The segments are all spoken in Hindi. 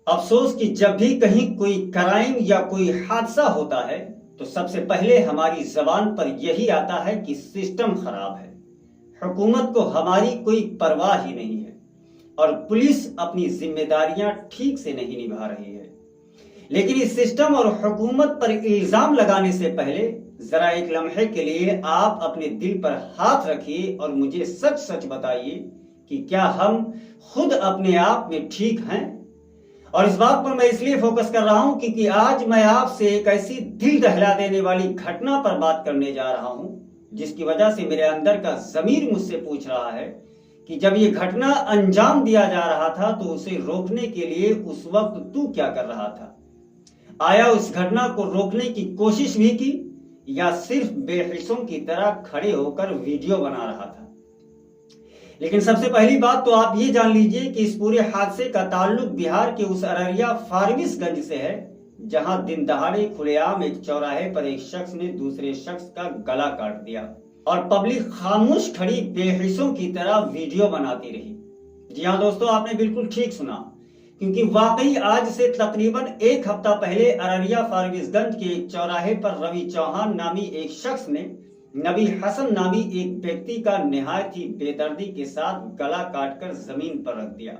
अफसोस कि जब भी कहीं कोई क्राइम या कोई हादसा होता है तो सबसे पहले हमारी जबान पर यही आता है कि सिस्टम खराब है, हुकूमत को हमारी कोई परवाह ही नहीं है और पुलिस अपनी जिम्मेदारियां ठीक से नहीं निभा रही है। लेकिन इस सिस्टम और हुकूमत पर इल्जाम लगाने से पहले जरा एक लम्हे के लिए आप अपने दिल पर हाथ रखिए और मुझे सच सच बताइए कि क्या हम खुद अपने आप में ठीक हैं। और इस बात पर मैं इसलिए फोकस कर रहा हूं क्योंकि आज मैं आपसे एक ऐसी दिल दहला देने वाली घटना पर बात करने जा रहा हूं जिसकी वजह से मेरे अंदर का जमीर मुझसे पूछ रहा है कि जब ये घटना अंजाम दिया जा रहा था तो उसे रोकने के लिए उस वक्त तू क्या कर रहा था? आया उस घटना को रोकने की कोशिश भी की या सिर्फ बेहिस्सों की तरह खड़े होकर वीडियो बना रहा था? लेकिन सबसे पहली बात तो आप ये जान लीजिए कि इस पूरे हादसे का ताल्लुक बिहार के उस अररिया फारबिसगंज से है जहां दिन दहाड़े खुलेआम एक चौराहे पर एक शख्स ने दूसरे शख्स का गला काट दिया और पब्लिक खामोश खड़ी बेहिस्सों की तरह वीडियो बनाती रही। जी हाँ दोस्तों, आपने बिल्कुल ठीक सुना, क्योंकि वाकई आज से तकरीबन एक हफ्ता पहले अररिया फारबिसगंज के एक चौराहे पर रवि चौहान नामी एक शख्स ने नबी हसन नामी एक व्यक्ति का निहायत ही बेदर्दी के साथ गला काटकर जमीन पर रख दिया,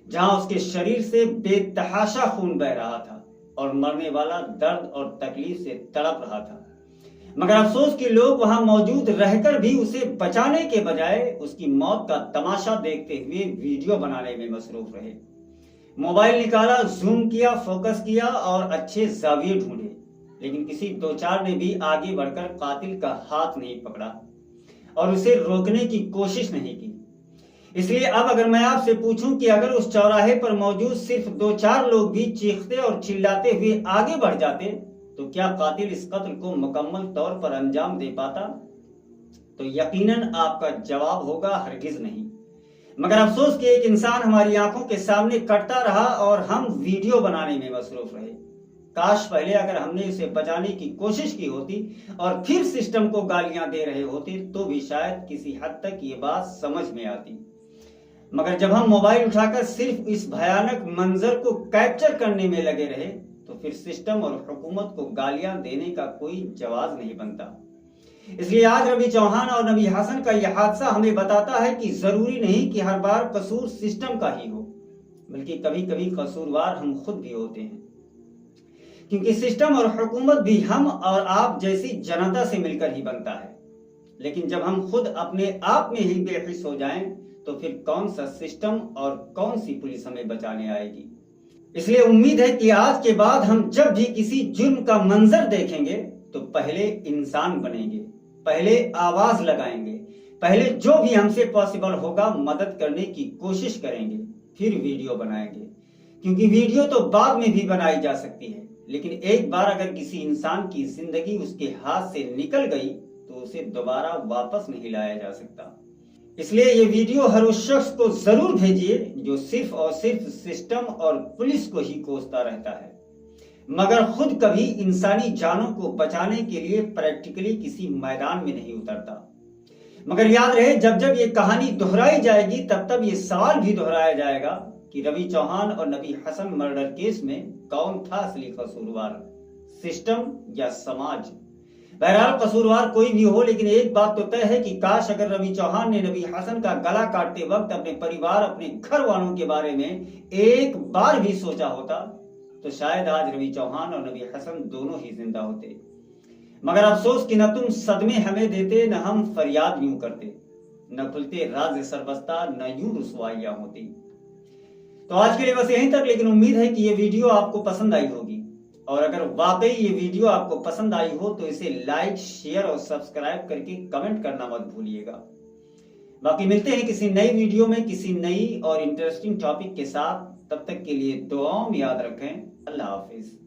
जहां उसके शरीर से बेतहाशा खून बह रहा था और मरने वाला दर्द और तकलीफ से तड़प रहा था। मगर अफसोस कि लोग वहां मौजूद रहकर भी उसे बचाने के बजाय उसकी मौत का तमाशा देखते हुए वीडियो बनाने में मसरूफ रहे। मोबाइल निकाला, जूम किया, फोकस किया और अच्छे जाविये ढूंढे, लेकिन किसी दो चार ने भी आगे बढ़कर कातिल का हाथ नहीं पकड़ा और उसे रोकने की कोशिश नहीं की। इसलिए अब अगर मैं आपसे पूछूं कि अगर उस चौराहे पर मौजूद सिर्फ दो चार लोग भी चीखते और चिल्लाते हुए आगे बढ़ जाते तो क्या कातिल इस कत्ल को मुकम्मल तौर पर अंजाम दे पाता? तो यकीनन आपका जवाब होगा हरगिज नहीं। मगर अफसोस कि एक इंसान हमारी आंखों के सामने कटता रहा और हम वीडियो बनाने में मसरूफ रहे। काश पहले अगर हमने इसे बचाने की कोशिश की होती और फिर सिस्टम को गालियां दे रहे होते तो भी शायद किसी हद तक ये बात समझ में आती। मगर जब हम मोबाइल उठाकर सिर्फ इस भयानक मंजर को कैप्चर करने में लगे रहे तो फिर सिस्टम और हुकूमत को गालियां देने का कोई जवाब नहीं बनता। इसलिए आज रवि चौहान और नबी हसन का यह हादसा हमें बताता है कि जरूरी नहीं कि हर बार कसूर सिस्टम का ही हो, बल्कि कभी कभी कसूरवार हम खुद भी होते हैं, क्योंकि सिस्टम और हुकूमत भी हम और आप जैसी जनता से मिलकर ही बनता है। लेकिन जब हम खुद अपने आप में ही बेहिस हो जाएं तो फिर कौन सा सिस्टम और कौन सी पुलिस हमें बचाने आएगी? इसलिए उम्मीद है कि आज के बाद हम जब भी किसी जुर्म का मंजर देखेंगे तो पहले इंसान बनेंगे, पहले आवाज लगाएंगे, पहले जो भी हमसे पॉसिबल होगा मदद करने की कोशिश करेंगे, फिर वीडियो बनाएंगे। क्योंकि वीडियो तो बाद में भी बनाई जा सकती है, लेकिन एक बार अगर किसी इंसान की जिंदगी उसके हाथ से निकल गई तो उसे दोबारा वापस नहीं लाया जा सकता। इसलिए ये वीडियो हर उस शख्स को जरूर भेजिए जो सिर्फ और सिर्फ सिस्टम और पुलिस को ही कोसता रहता है, मगर खुद कभी इंसानी जानों को बचाने के लिए प्रैक्टिकली किसी मैदान में नहीं उतरता। मगर याद रहे, जब जब ये कहानी दोहराई जाएगी तब तब ये सवाल भी दोहराया जाएगा कि रवि चौहान और नबी हसन मर्डर केस में कौन था असली कसूरवार, सिस्टम या समाज? बहरहाल कसूरवार कोई भी हो, लेकिन एक बात तो तय है कि काश अगर रवि चौहान ने नबी हसन का गला काटते वक्त अपने परिवार, अपने घर वालों के बारे में एक बार भी सोचा होता तो शायद आज रवि चौहान और नबी हसन दोनों ही जिंदा होते। मगर अफसोस कि न तुम सदमे हमें देते, न हम फरियाद यूं करते, न खुलते राज सरबस्ता, न यूं रुसवाइयां होती। तो आज के लिए बस यहीं तक, लेकिन उम्मीद है कि ये वीडियो आपको पसंद आई होगी और अगर वाकई ये वीडियो आपको पसंद आई हो तो इसे लाइक, शेयर और सब्सक्राइब करके कमेंट करना मत भूलिएगा। बाकी मिलते हैं किसी नई वीडियो में किसी नई और इंटरेस्टिंग टॉपिक के साथ। तब तक के लिए दुआओं में याद रखें। अल्लाह हाफिज।